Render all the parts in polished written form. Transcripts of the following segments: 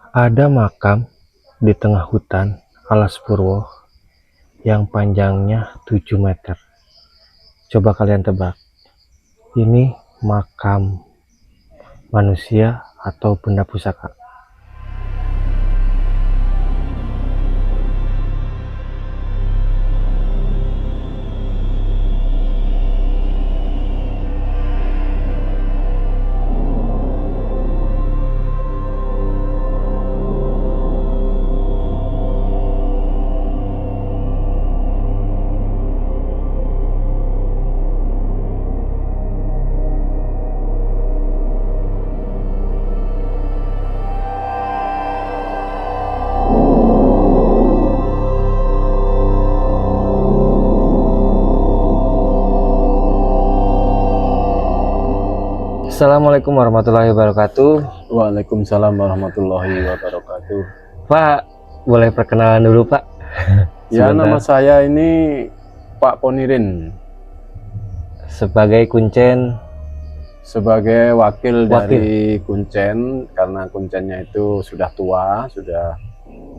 Ada makam di tengah hutan alas Purwo yang panjangnya 7 meter. Coba kalian tebak, ini makam manusia atau benda pusaka? Assalamualaikum warahmatullahi wabarakatuh. Waalaikumsalam warahmatullahi wabarakatuh. Pak, boleh perkenalan dulu Pak? Ya, Sebentar. nama saya ini Pak Ponirin, Sebagai kuncen. sebagai wakil dari Kuncen, karena Kuncennya itu sudah tua, sudah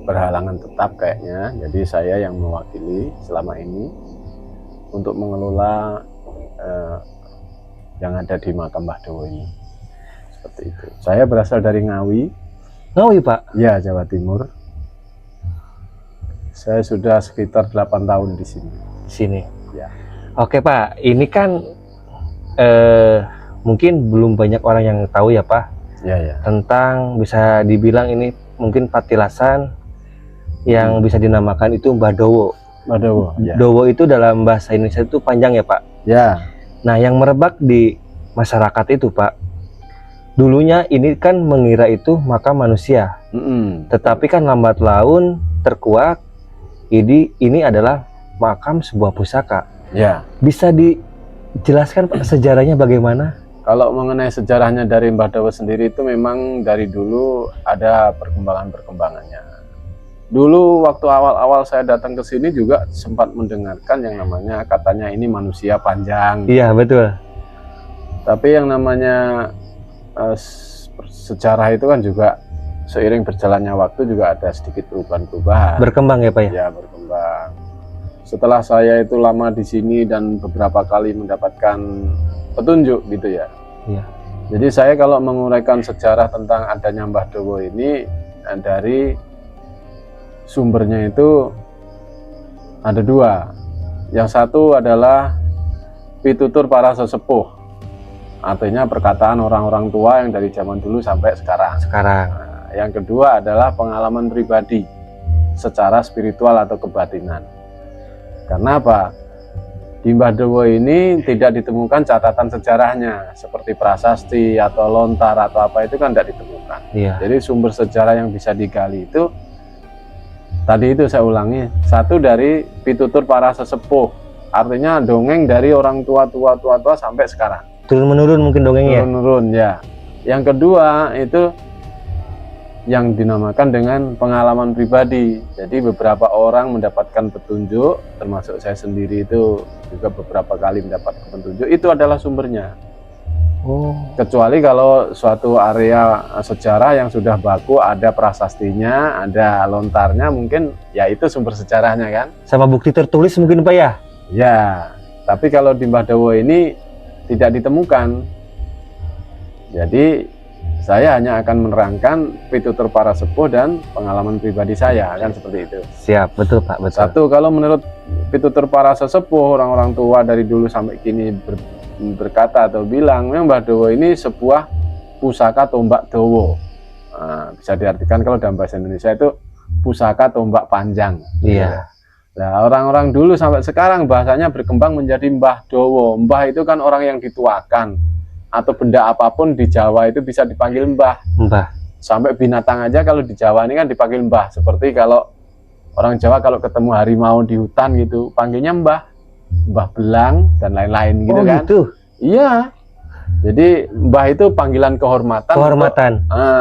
berhalangan tetap kayaknya. Jadi saya yang mewakili selama ini untuk mengelola yang ada di makam Mbah Dowo ini. Seperti itu. Saya berasal dari Ngawi, Ngawi Pak? ya, Jawa Timur. Saya sudah sekitar 8 tahun di sini. Di sini. Ya. Oke Pak, ini kan mungkin belum banyak orang yang tahu ya Pak, Ya. tentang, bisa dibilang ini mungkin patilasan yang bisa dinamakan itu Mbah Dowo. Mbah Dowo. Ya. Dowo itu dalam bahasa Indonesia itu panjang ya Pak. Ya. Nah, yang merebak di masyarakat itu Pak, dulunya ini kan mengira itu makam manusia, tetapi kan lambat laun terkuak ini adalah makam sebuah pusaka. Ya. Bisa dijelaskan Pak sejarahnya bagaimana? Kalau mengenai sejarahnya dari Mbah Dowo sendiri itu memang dari dulu ada perkembangan-perkembangannya. Dulu waktu awal-awal saya datang ke sini juga sempat mendengarkan yang namanya katanya ini manusia panjang. Iya, betul. Tapi yang namanya sejarah itu kan juga seiring berjalannya waktu juga ada sedikit perubahan-perubahan. Berkembang ya Pak ya? Ya, berkembang. Setelah saya itu lama di sini dan beberapa kali mendapatkan petunjuk gitu ya. Iya. Jadi saya kalau menguraikan sejarah tentang adanya Mbah Dowo ini dari sumbernya itu ada dua. Yang satu adalah pitutur para sesepuh, artinya perkataan orang-orang tua yang dari zaman dulu sampai sekarang. Nah, yang kedua adalah pengalaman pribadi secara spiritual atau kebatinan. Karena apa? Di Mbah Dowo ini tidak ditemukan catatan sejarahnya seperti prasasti atau lontar atau apa, itu kan tidak ditemukan. Iya. Jadi sumber sejarah yang bisa digali itu tadi itu saya ulangi, satu dari pitutur para sesepuh, artinya dongeng dari orang tua sampai sekarang. Turun menurun mungkin dongengnya. Turun ya. Yang kedua itu yang dinamakan dengan pengalaman pribadi. Jadi beberapa orang mendapatkan petunjuk, termasuk saya sendiri itu juga beberapa kali mendapatkan petunjuk, itu adalah sumbernya. Oh. Kecuali kalau suatu area sejarah yang sudah baku, ada prasastinya, ada lontarnya, mungkin ya itu sumber sejarahnya kan. Sama bukti tertulis mungkin Pak ya? Ya, tapi kalau di Mbah Dowo ini tidak ditemukan. Jadi saya hanya akan menerangkan pitutur para sepuh dan pengalaman pribadi saya, kan seperti itu. Siap, betul Pak, betul. Satu, kalau menurut pitutur para sesepuh, orang-orang tua dari dulu sampai kini berkata atau bilang, memang Mbah Dowo ini sebuah pusaka tombak Dowo. Nah, bisa diartikan kalau dalam bahasa Indonesia itu pusaka tombak panjang. Iya. Nah, orang-orang dulu sampai sekarang bahasanya berkembang menjadi Mbah Dowo. Mbah itu kan orang yang dituakan, atau benda apapun di Jawa itu bisa dipanggil Mbah. Mbah. Sampai binatang aja kalau di Jawa ini kan dipanggil Mbah. Seperti kalau orang Jawa kalau ketemu harimau di hutan gitu, panggilnya Mbah. Mbah Belang dan lain-lain gitu. Oh, kan. Gitu. Iya. Jadi Mbah itu panggilan kehormatan. Kehormatan.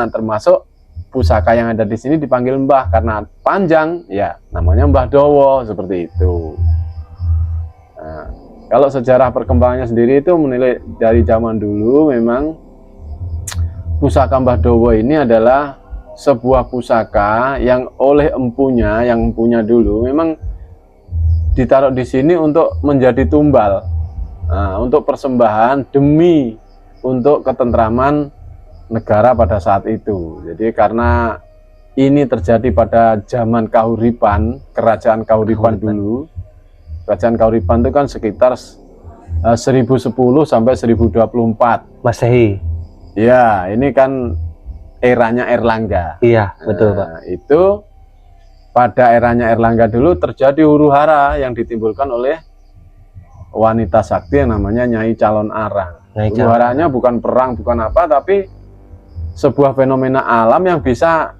Termasuk pusaka yang ada di sini dipanggil Mbah karena panjang, ya namanya Mbah Dowo, seperti itu. Nah, kalau sejarah perkembangannya sendiri itu menilai dari zaman dulu, memang pusaka Mbah Dowo ini adalah sebuah pusaka yang oleh empunya, yang empunya dulu memang ditaruh di sini untuk menjadi tumbal, untuk persembahan demi untuk ketentraman negara pada saat itu. Jadi karena ini terjadi pada zaman Kahuripan, kerajaan Kahuripan dulu. Kerajaan Kahuripan itu kan sekitar 1010 sampai 1024 Masehi. ya, ini kan eranya Erlangga. Iya, betul Pak. Itu pada eranya Erlangga dulu terjadi huru-hara yang ditimbulkan oleh wanita sakti yang namanya Nyai Calon Arang. Huru-haranya bukan perang, bukan apa, tapi sebuah fenomena alam yang bisa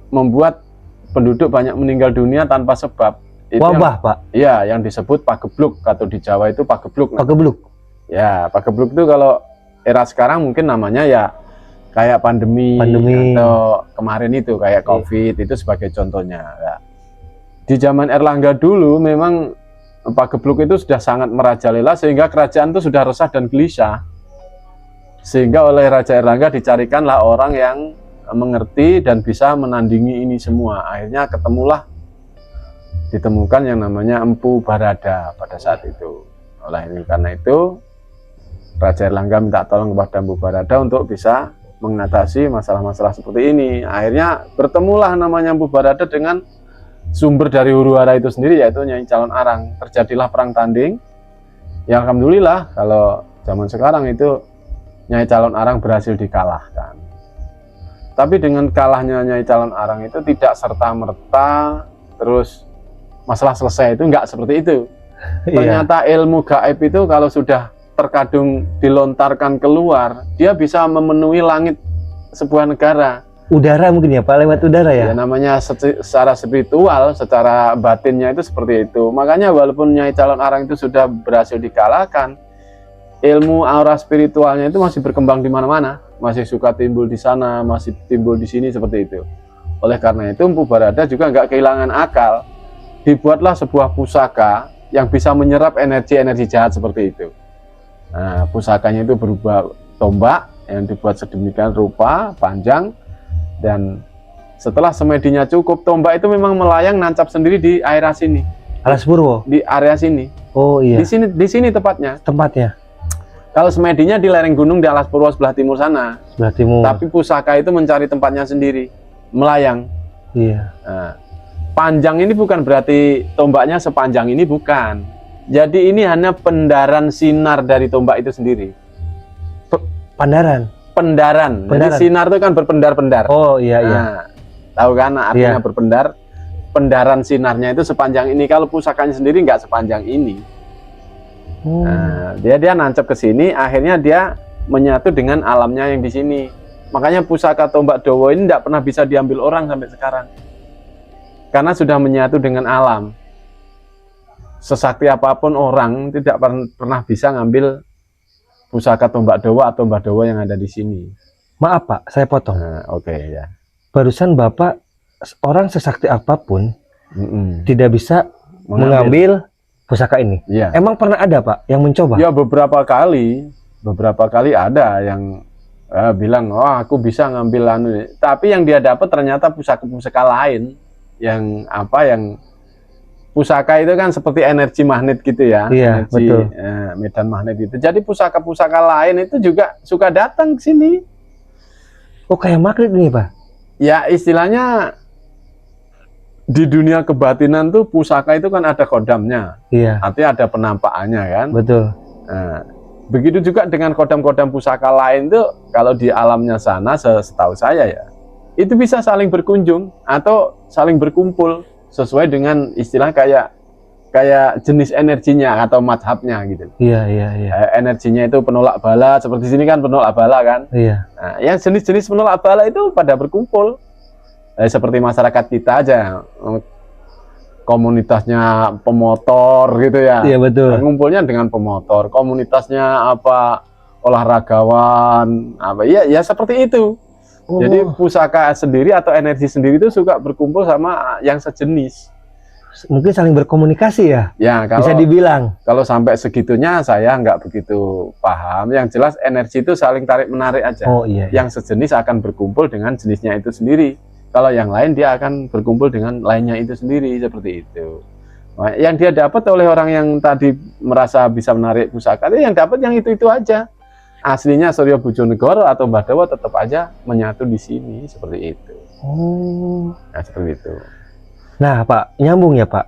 membuat penduduk banyak meninggal dunia tanpa sebab. Itu wabah, Pak? Iya, yang disebut pagebluk, atau di Jawa itu pagebluk. Pagebluk? Ya, pagebluk itu kalau era sekarang mungkin namanya ya kayak pandemi. Atau kemarin itu kayak COVID, itu sebagai contohnya. Ya. Di zaman Erlangga dulu memang pagebluk itu sudah sangat merajalela sehingga kerajaan itu sudah resah dan gelisah. Sehingga oleh Raja Erlangga dicarikanlah orang yang mengerti dan bisa menandingi ini semua. Akhirnya ditemukan yang namanya Empu Barada pada saat itu. Karena itu Raja Erlangga minta tolong kepada Empu Barada untuk bisa mengatasi masalah-masalah seperti ini. Akhirnya bertemulah namanya Empu Barada dengan sumber dari huru-hara itu sendiri, yaitu Nyai Calon Arang. Terjadilah perang tanding yang alhamdulillah kalau zaman sekarang itu Nyai Calon Arang berhasil dikalahkan. Tapi dengan kalahnya Nyai Calon Arang itu tidak serta-merta terus masalah selesai, itu enggak seperti itu. Ternyata ilmu gaib itu kalau sudah terkadung dilontarkan keluar, dia bisa memenuhi langit sebuah negara. Udara mungkin ya Pak, lewat udara ya? Ya namanya secara spiritual, secara batinnya itu seperti itu. Makanya walaupun Nyai Calon Arang itu sudah berhasil dikalahkan, ilmu aura spiritualnya itu masih berkembang di mana-mana, masih suka timbul di sana, masih timbul di sini seperti itu. Oleh karena itu Empu Barada juga nggak kehilangan akal, dibuatlah sebuah pusaka yang bisa menyerap energi-energi jahat seperti itu. Nah, pusakanya itu berupa tombak yang dibuat sedemikian rupa, panjang, dan setelah semedinya cukup, tombak itu memang melayang nancap sendiri di area sini. Alas Purwo? Di area sini. Oh iya. Di sini tepatnya. Tempatnya? Kalau semedinya di lereng gunung di Alas Purwo sebelah timur sana. Sebelah timur. Tapi pusaka itu mencari tempatnya sendiri, melayang. Iya. Nah, panjang ini bukan berarti tombaknya sepanjang ini, bukan. Jadi ini hanya pendaran sinar dari tombak itu sendiri. Pendaran? Pendaran. Jadi sinar itu kan berpendar-pendar. Oh iya, iya. Nah, tahu kan artinya berpendar? Pendaran sinarnya itu sepanjang ini. Kalau pusakanya sendiri nggak sepanjang ini. Nah, dia nancap ke sini, akhirnya dia menyatu dengan alamnya yang di sini. Makanya pusaka tombak Dowo ini tidak pernah bisa diambil orang sampai sekarang. Karena sudah menyatu dengan alam. Sesakti apapun orang tidak pernah bisa ngambil pusaka tombak Dowo atau Mbah Dowo yang ada di sini. Maaf Pak, saya potong. Nah, Oke, ya. Barusan Bapak, orang sesakti apapun tidak bisa mengambil pusaka ini. Ya. Emang pernah ada Pak yang mencoba? Ya beberapa kali ada yang bilang, oh aku bisa ngambil anu. Tapi yang dia dapat ternyata pusaka-pusaka lain yang pusaka itu kan seperti energi magnet gitu ya. Iya, energi, betul. Medan magnet itu. Jadi pusaka-pusaka lain itu juga suka datang ke sini. Oh kayak magnet nih Pak? Ya istilahnya di dunia kebatinan tuh pusaka itu kan ada kodamnya. Iya. Artinya ada penampakannya kan. Betul. Nah, begitu juga dengan kodam-kodam pusaka lain tuh kalau di alamnya sana setahu saya ya, itu bisa saling berkunjung atau saling berkumpul sesuai dengan istilah kayak jenis energinya atau madhabnya gitu. Iya. Energinya itu penolak bala, seperti sini kan penolak bala kan. Iya. Nah, yang jenis-jenis penolak bala itu pada berkumpul. Seperti masyarakat kita aja, komunitasnya pemotor gitu ya. Iya betul. Ngumpulnya dengan pemotor, komunitasnya olahragawan, ya seperti itu. Jadi pusaka sendiri atau energi sendiri itu suka berkumpul sama yang sejenis. Mungkin saling berkomunikasi ya? Ya, bisa dibilang. Kalau sampai segitunya saya nggak begitu paham. Yang jelas energi itu saling tarik menarik aja. Oh iya. Yang sejenis akan berkumpul dengan jenisnya itu sendiri. Kalau yang lain dia akan berkumpul dengan lainnya itu sendiri, seperti itu. Nah, yang dia dapat oleh orang yang tadi merasa bisa menarik pusaka, yang dapat yang itu aja. Aslinya Suryo Bojonegoro atau Mbah Dawa tetap aja menyatu di sini, seperti itu. Oh. Nah, seperti itu. Nah, Pak, nyambung ya, Pak.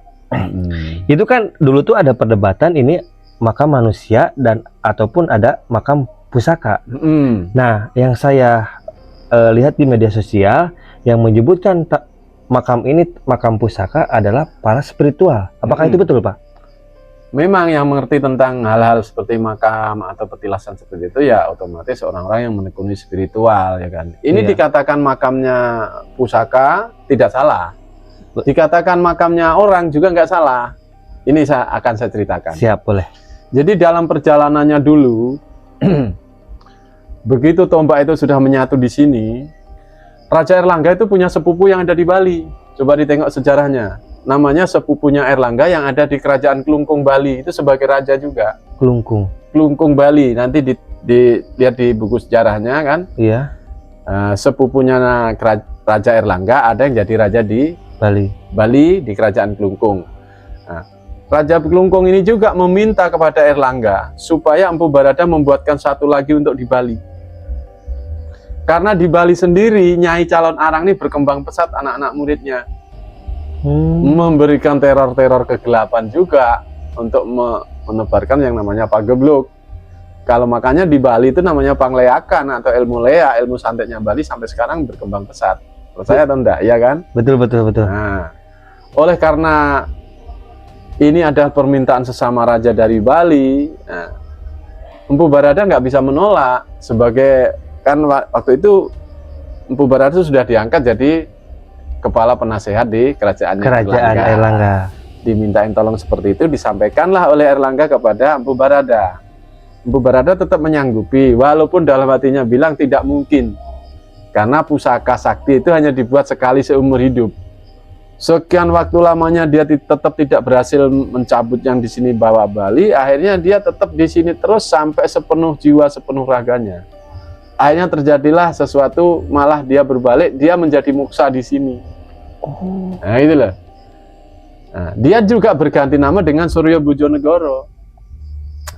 Itu kan dulu tuh ada perdebatan ini makam manusia dan ataupun ada makam pusaka. Nah, yang saya lihat di media sosial yang menyebutkan makam ini makam pusaka adalah para spiritual. Apakah itu betul, Pak? Memang yang mengerti tentang hal-hal seperti makam atau petilasan seperti itu ya otomatis orang-orang yang menekuni spiritual, ya kan. Ini dikatakan makamnya pusaka tidak salah. Dikatakan makamnya orang juga nggak salah. Ini akan saya ceritakan. Siap, boleh. Jadi dalam perjalanannya dulu, begitu tombak itu sudah menyatu di sini, Raja Airlangga itu punya sepupu yang ada di Bali. Coba ditengok sejarahnya. Namanya sepupunya Airlangga yang ada di Kerajaan Klungkung Bali, itu sebagai raja juga. Klungkung Bali, nanti dilihat di buku sejarahnya kan. Iya. Sepupunya Raja Airlangga ada yang jadi raja di Bali di Kerajaan Klungkung. Nah, Raja Klungkung ini juga meminta kepada Airlangga supaya Empu Barada membuatkan satu lagi untuk di Bali. Karena di Bali sendiri Nyai Calon Arang ini berkembang pesat anak-anak muridnya. Memberikan teror-teror kegelapan juga untuk menebarkan yang namanya pagebluk. Kalau makanya di Bali itu namanya pangleakan atau ilmu lea, ilmu santetnya Bali sampai sekarang berkembang pesat. Percaya atau enggak? Iya kan? Betul. Nah, oleh karena ini adalah permintaan sesama raja dari Bali, nah, Empu Barada nggak bisa menolak sebagai, kan waktu itu Empu Barada itu sudah diangkat jadi kepala penasehat di kerajaan Airlangga. Dimintain tolong seperti itu, disampaikanlah oleh Airlangga kepada Empu Barada. Empu Barada tetap menyanggupi, walaupun dalam hatinya bilang tidak mungkin, karena pusaka sakti itu hanya dibuat sekali seumur hidup. Sekian waktu lamanya dia tetap tidak berhasil mencabut yang di sini bawa Bali. Akhirnya dia tetap di sini terus sampai sepenuh jiwa, sepenuh raganya. Akhirnya terjadilah sesuatu, malah dia berbalik, dia menjadi muksa di sini. Nah, itulah. Nah, dia juga berganti nama dengan Suryo Bojonegoro.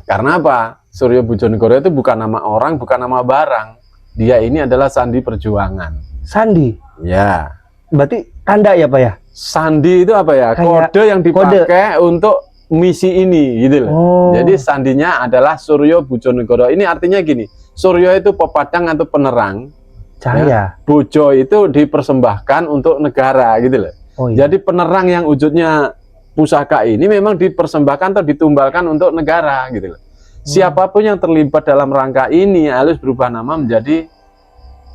Karena apa? Suryo Bojonegoro itu bukan nama orang, bukan nama barang. Dia ini adalah sandi perjuangan. Sandi? Ya. Berarti tanda ya, Pak ya? Sandi itu apa ya? Kode yang dipakai untuk misi ini, gitu loh. Jadi sandinya adalah Suryo Bojonegoro. Ini artinya gini, Suryo itu pepadang atau penerang. Cahaya. Ya, Bojo itu dipersembahkan untuk negara, gitu loh. Jadi penerang yang wujudnya pusaka ini memang dipersembahkan atau ditumbalkan untuk negara, gitu loh. Siapapun yang terlibat dalam rangka ini harus berubah nama menjadi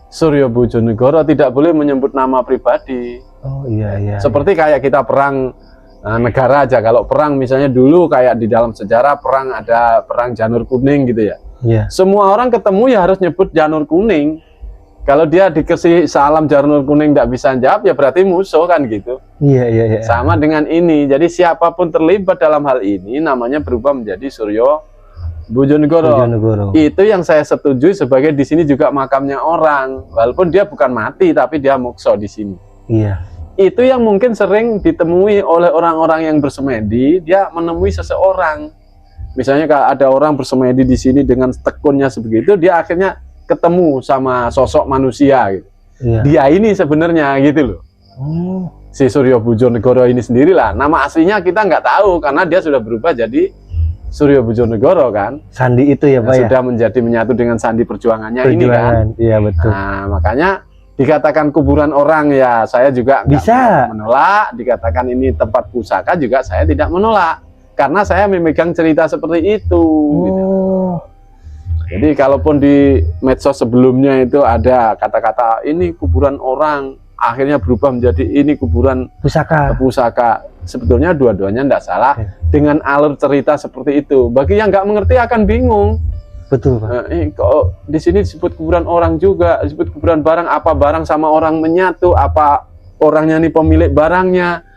Suryo Bojonegoro, tidak boleh menyebut nama pribadi. Seperti kayak kita perang negara aja. Kalau perang misalnya dulu kayak di dalam sejarah perang ada perang Janur Kuning gitu ya. Semua orang ketemu ya harus nyebut Janur Kuning. Kalau dia dikasih salam Janur Kuning tidak bisa jawab ya berarti musuh kan gitu. Sama dengan ini. Jadi siapapun terlibat dalam hal ini namanya berubah menjadi Suryo Bojonegoro. Itu yang saya setuju sebagai di sini juga makamnya orang. Walaupun dia bukan mati tapi dia mukso di sini. Itu yang mungkin sering ditemui oleh orang-orang yang bersemedi. Dia menemui seseorang. Misalnya kalau ada orang bersemedi di sini dengan tekunnya sebegitu, dia akhirnya ketemu sama sosok manusia gitu. Dia ini sebenarnya gitu loh. Si Suryo Bojonegoro ini sendirilah. Nama aslinya kita nggak tahu karena dia sudah berubah jadi Suryo Bojonegoro kan. Sandi itu ya, Pak ya? Sudah menjadi menyatu dengan sandi perjuangannya ini kan. Iya, betul. Nah, makanya dikatakan kuburan orang ya saya juga bisa menolak. Dikatakan ini tempat pusaka juga saya tidak menolak. Karena saya memegang cerita seperti itu. Gitu. Jadi kalaupun di medsos sebelumnya itu ada kata-kata ini kuburan orang, akhirnya berubah menjadi ini kuburan pusaka. Sebetulnya dua-duanya tidak salah dengan alur cerita seperti itu. Bagi yang nggak mengerti akan bingung. Betul, Pak. Kok di sini disebut kuburan orang juga, disebut kuburan barang, apa barang sama orang menyatu, apa orangnya nih pemilik barangnya.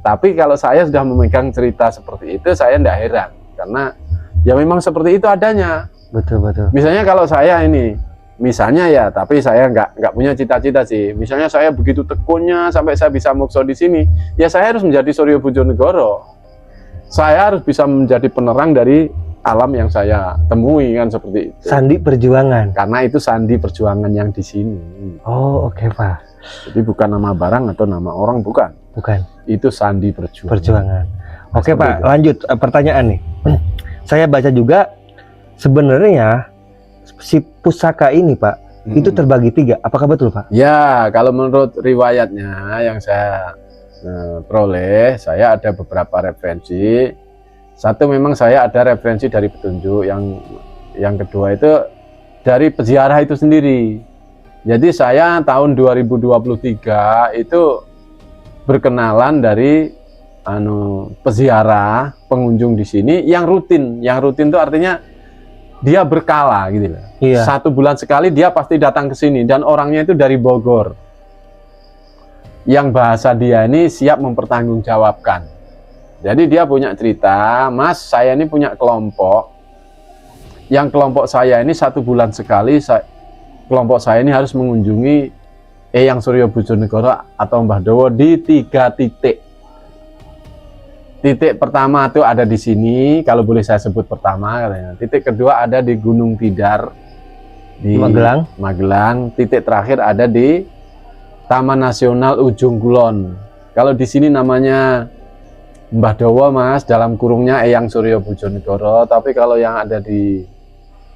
Tapi kalau saya sudah memegang cerita seperti itu, saya tidak heran karena ya memang seperti itu adanya. Betul. Misalnya kalau saya ini misalnya ya, tapi saya nggak punya cita-cita sih. Misalnya saya begitu tekunnya sampai saya bisa mokso di sini, ya saya harus menjadi Suryo Bojonegoro. Saya harus bisa menjadi penerang dari alam yang saya temui, kan seperti itu. Sandi perjuangan. Karena itu sandi perjuangan yang di sini. Oh, oke, Pak. Jadi bukan nama barang atau nama orang, bukan. Bukan. Itu sandi perjuangan. Perjuangan. Oke, Seperti Pak, itu. lanjut pertanyaan nih. Saya baca juga sebenarnya si pusaka ini, Pak, itu terbagi 3. Apakah betul, Pak? Ya, kalau menurut riwayatnya yang saya peroleh, saya ada beberapa referensi. Satu, memang saya ada referensi dari petunjuk. Yang kedua itu dari peziarah itu sendiri. Jadi saya tahun 2023 itu berkenalan dari peziarah, pengunjung di sini yang rutin. Yang rutin itu artinya dia berkala gitu loh. Iya. 1 bulan sekali dia pasti datang ke sini, dan orangnya itu dari Bogor. Yang bahasa dia ini siap mempertanggungjawabkan. Jadi dia punya cerita, Mas, saya ini punya kelompok. Yang kelompok saya ini 1 bulan sekali, kelompok saya ini harus mengunjungi Eyang Suryo Bojonegoro atau Mbah Dowo di 3 titik. Titik pertama itu ada di sini, kalau boleh saya sebut pertama katanya. Titik kedua ada di Gunung Tidar di Magelang. Titik terakhir ada di Taman Nasional Ujung Kulon. Kalau di sini namanya Mbah Dowo, Mas, dalam kurungnya Eyang Suryo Bojonegoro. Tapi kalau yang ada di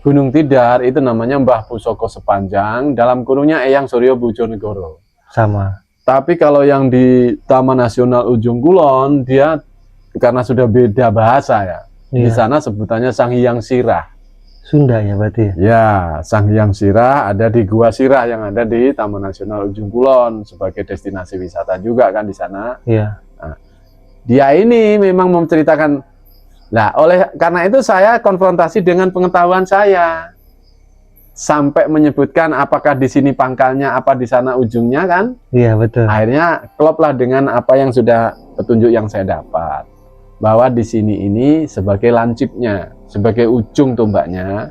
Gunung Tidar itu namanya Mbah Pusoko Sepanjang, dalam kurungnya Eyang Suryo Bojonegoro. Sama. Tapi kalau yang di Taman Nasional Ujung Kulon, dia karena sudah beda bahasa ya. Di sana sebutannya Sang Hyang Sirah. Sunda ya berarti? Ya, Sang Hyang Sirah ada di Gua Sirah yang ada di Taman Nasional Ujung Kulon sebagai destinasi wisata juga kan di sana. Iya. Nah, dia ini memang menceritakan. Nah, karena itu saya konfrontasi dengan pengetahuan saya. Sampai menyebutkan apakah di sini pangkalnya, apa di sana ujungnya kan? Iya, betul. Akhirnya kloplah dengan apa yang sudah petunjuk yang saya dapat. Bahwa di sini ini sebagai lancipnya, sebagai ujung tombaknya,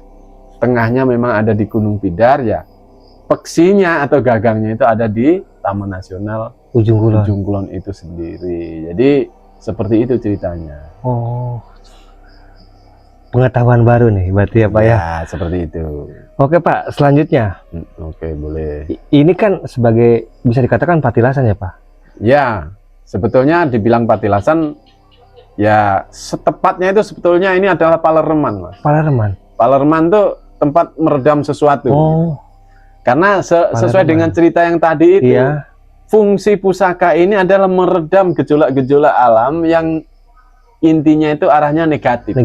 tengahnya memang ada di Gunung Tidar ya. Peksinya atau gagangnya itu ada di Taman Nasional Ujung Kulon itu sendiri. Jadi seperti itu ceritanya. Oh, pengetahuan baru nih berarti ya, Pak ya? Ya, seperti itu. Oke, Pak, selanjutnya. Oke, boleh. Ini kan sebagai, bisa dikatakan patilasan ya, Pak? Ya, sebetulnya dibilang patilasan, ya setepatnya itu sebetulnya ini adalah palereman, Mas. Palereman? Palereman tuh tempat meredam sesuatu. Oh. Karena sesuai dengan cerita yang tadi itu, iya. Fungsi pusaka ini adalah meredam gejolak-gejolak alam yang intinya itu arahnya negatif.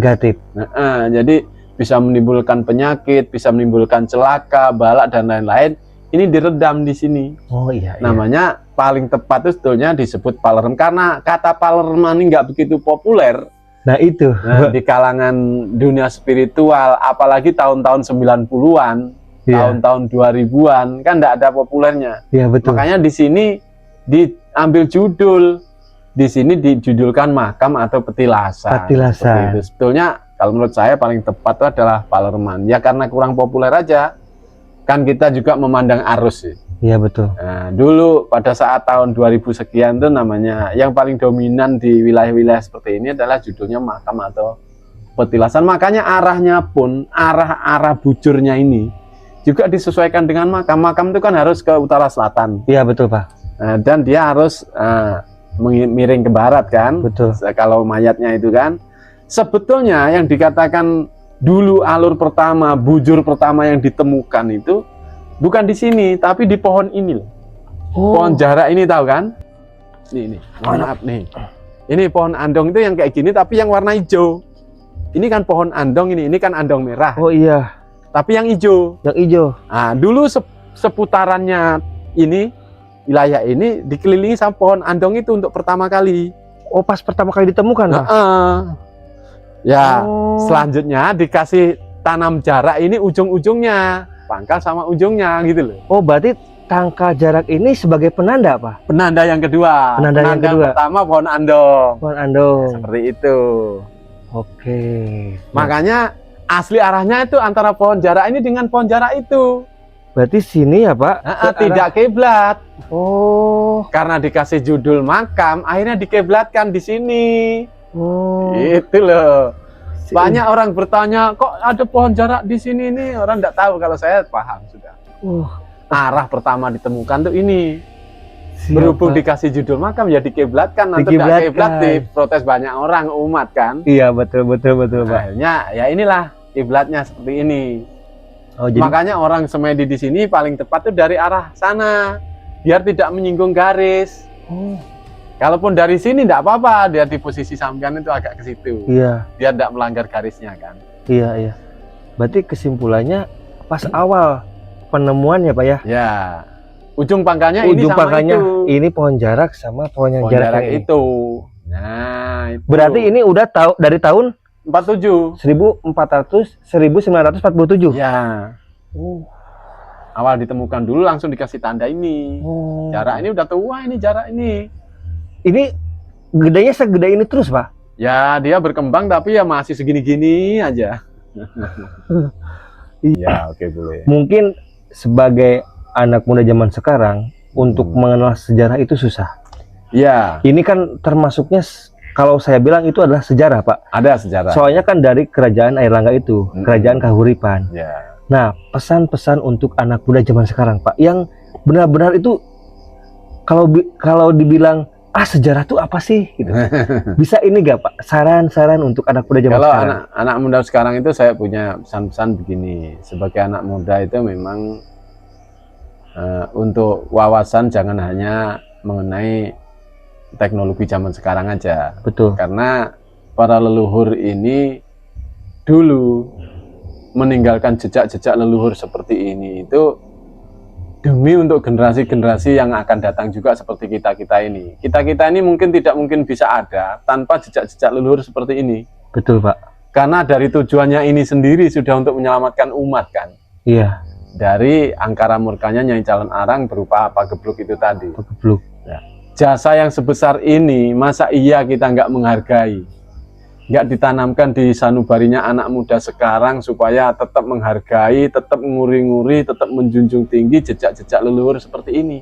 Jadi bisa menimbulkan penyakit, bisa menimbulkan celaka, balak dan lain-lain. Ini diredam di sini. Oh iya. Namanya paling tepat itu sebetulnya disebut palerem, karena kata palerman ini nggak begitu populer. Nah itu. Di kalangan dunia spiritual, apalagi tahun-tahun 90-an. Tahun-tahun 2000-an kan enggak ada populernya. Iya, betul. Makanya di sini diambil judul. Di sini dijudulkan makam atau petilasan. Petilasan. Itu sebetulnya kalau menurut saya paling tepat itu adalah palerman. Ya karena kurang populer aja. Kan kita juga memandang arus sih. Iya, betul. Nah, dulu pada saat tahun 2000 sekian itu namanya yang paling dominan di wilayah-wilayah seperti ini adalah judulnya makam atau petilasan. Makanya arahnya pun arah bujurnya ini juga disesuaikan dengan makam. Makam itu kan harus ke utara selatan. Iya, betul, Pak. Dan dia harus miring ke barat kan. Betul. Kalau mayatnya itu kan. Sebetulnya yang dikatakan dulu alur pertama, bujur pertama yang ditemukan itu bukan di sini, tapi di pohon ini loh. Oh. Pohon jarak ini tahu kan? Nih, maaf nih. Ini pohon andong itu yang kayak gini tapi yang warna hijau. Ini kan pohon andong ini kan andong merah. Oh iya. Tapi yang hijau. Yang hijau. Nah, dulu seputarannya ini, wilayah ini dikelilingi sama pohon andong itu untuk pertama kali. Oh, pas pertama kali ditemukan, Pak? Ya, selanjutnya dikasih tanam jarak ini ujung-ujungnya, pangkal sama ujungnya gitu loh. Oh, berarti tangka jarak ini sebagai penanda, Pak? Penanda yang kedua. Penanda yang kedua. Pertama pohon andong. Pohon andong. Seperti itu. Oke. Makanya asli arahnya itu antara pohon jarak ini dengan pohon jarak itu. Berarti sini ya Pak? Tidak kiblat. Oh. Karena dikasih judul makam, akhirnya dikiblatkan di sini. Oh. Itu loh. Banyak orang bertanya, kok ada pohon jarak di sini nih? Orang nggak tahu, kalau saya paham sudah. Arah pertama ditemukan tuh ini. Berhubung dikasih judul makam, ya dikiblatkan. Nanti tidak kiblat, diprotes banyak orang, umat kan. Iya, betul Pak. Akhirnya ya inilah kiblatnya seperti ini. Oh, jadi... Makanya orang semedi di sini paling tepat tuh dari arah sana, biar tidak menyinggung garis. Kalaupun dari sini tidak apa-apa, dia di posisi sampean itu agak ke situ. Iya. Dia tidak melanggar garisnya kan. Iya. Berarti kesimpulannya pas awal penemuan ya Pak ya? Ya. Ujung pangkalnya ini sama itu. Ini pohon jarak sama pohon jarak itu. Nah, itu. Berarti ini udah dari tahun 47. 1947. Ya. Awal ditemukan dulu langsung dikasih tanda ini. Jarak ini udah tua ini, jarak ini. Ini gedenya segede ini terus Pak? Ya, dia berkembang tapi ya masih segini-gini aja. Iya, oke, boleh. Mungkin sebagai anak muda zaman sekarang untuk mengenal sejarah itu susah. Iya. Ini kan termasuknya, kalau saya bilang itu adalah sejarah Pak. Ada sejarah. Soalnya kan dari kerajaan Airlangga itu, kerajaan Kahuripan. Ya. Nah, pesan-pesan untuk anak muda zaman sekarang Pak, yang benar-benar itu kalau dibilang sejarah itu apa sih? Gitu. Bisa ini gak Pak? Saran-saran untuk anak muda zaman sekarang? Kalau anak muda sekarang itu saya punya pesan-pesan begini. Sebagai anak muda itu memang untuk wawasan jangan hanya mengenai teknologi zaman sekarang aja. Betul. Karena para leluhur ini dulu meninggalkan jejak-jejak leluhur seperti ini itu demi untuk generasi-generasi yang akan datang juga seperti kita-kita ini. Kita-kita ini tidak mungkin bisa ada tanpa jejak-jejak leluhur seperti ini. Betul Pak. Karena dari tujuannya ini sendiri sudah untuk menyelamatkan umat kan. Iya. Dari angkara murkanya Nyai Calon Arang berupa Pagebluk itu tadi. Pagebluk. Ya. Jasa yang sebesar ini masa iya kita nggak menghargai? Nggak ditanamkan di sanubarinya anak muda sekarang supaya tetap menghargai, tetap nguri-nguri, tetap menjunjung tinggi jejak-jejak leluhur seperti ini.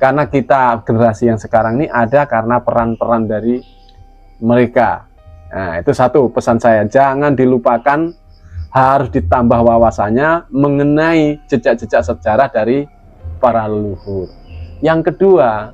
Karena kita generasi yang sekarang ini ada karena peran-peran dari mereka. Nah, itu satu pesan saya, jangan dilupakan, harus ditambah wawasannya mengenai jejak-jejak sejarah dari para leluhur. Yang kedua,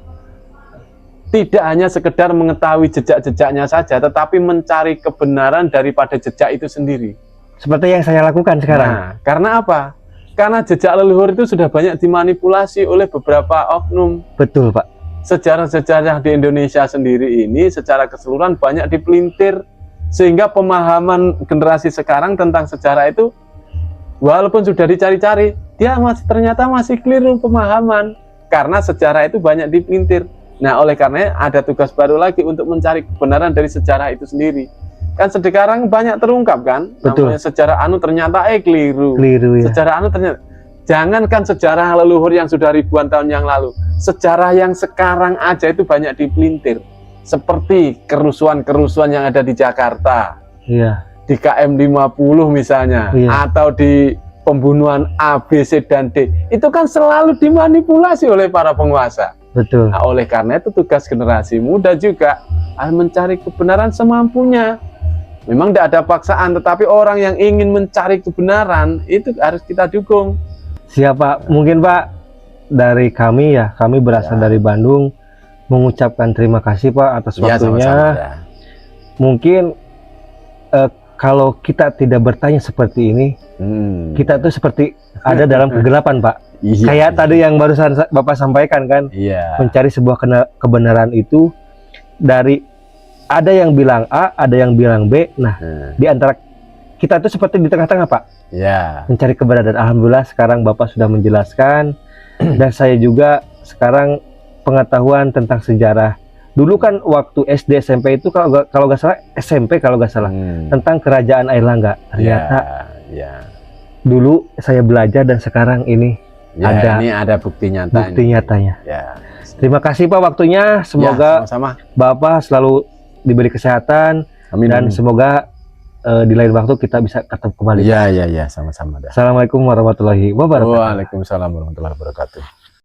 tidak hanya sekedar mengetahui jejak-jejaknya saja, tetapi mencari kebenaran daripada jejak itu sendiri. Seperti yang saya lakukan sekarang. Nah, karena apa? Karena jejak leluhur itu sudah banyak dimanipulasi oleh beberapa oknum. Betul Pak. Sejarah-sejarah di Indonesia sendiri ini secara keseluruhan banyak dipelintir, sehingga pemahaman generasi sekarang tentang sejarah itu walaupun sudah dicari-cari, dia ternyata masih keliru pemahaman. Karena sejarah itu banyak dipelintir. Nah, oleh karenanya ada tugas baru lagi untuk mencari kebenaran dari sejarah itu sendiri. Kan sekarang banyak terungkap kan? Betul. Namanya sejarah anu ternyata keliru. Keliru ya. Sejarah anu ternyata. Jangankan sejarah leluhur yang sudah ribuan tahun yang lalu. Sejarah yang sekarang aja itu banyak dipelintir. Seperti kerusuhan-kerusuhan yang ada di Jakarta. Iya. Di KM 50 misalnya. Iya. Atau di pembunuhan A, B, C, dan D. Itu kan selalu dimanipulasi oleh para penguasa. Betul. Nah, oleh karena itu tugas generasi muda juga mencari kebenaran semampunya. Memang tidak ada paksaan, tetapi orang yang ingin mencari kebenaran itu harus kita dukung. Siapa? Mungkin Pak, dari kami ya, kami berasal dari Bandung, mengucapkan terima kasih Pak atas waktunya. Sama-sama, Mungkin kalau kita tidak bertanya seperti ini, kita tuh seperti ada dalam kegelapan Pak. Iya, kayak tadi yang barusan Bapak sampaikan kan, mencari sebuah kebenaran itu dari ada yang bilang A, ada yang bilang B. Nah, di antara kita itu seperti di tengah-tengah Pak. Mencari kebenaran. Alhamdulillah sekarang Bapak sudah menjelaskan dan saya juga sekarang pengetahuan tentang sejarah. Dulu kan waktu SD SMP itu kalau nggak salah SMP kalau nggak salah tentang kerajaan Airlangga. Ternyata dulu saya belajar dan sekarang ini ini ada bukti nyata. Nyatanya. Terima kasih Pak waktunya. Semoga sama-sama. Bapak selalu diberi kesehatan. Amin. Dan semoga di lain waktu kita bisa ketemu kembali. Iya, sama-sama dah. Assalamualaikum warahmatullahi wabarakatuh. Waalaikumsalam warahmatullahi wabarakatuh.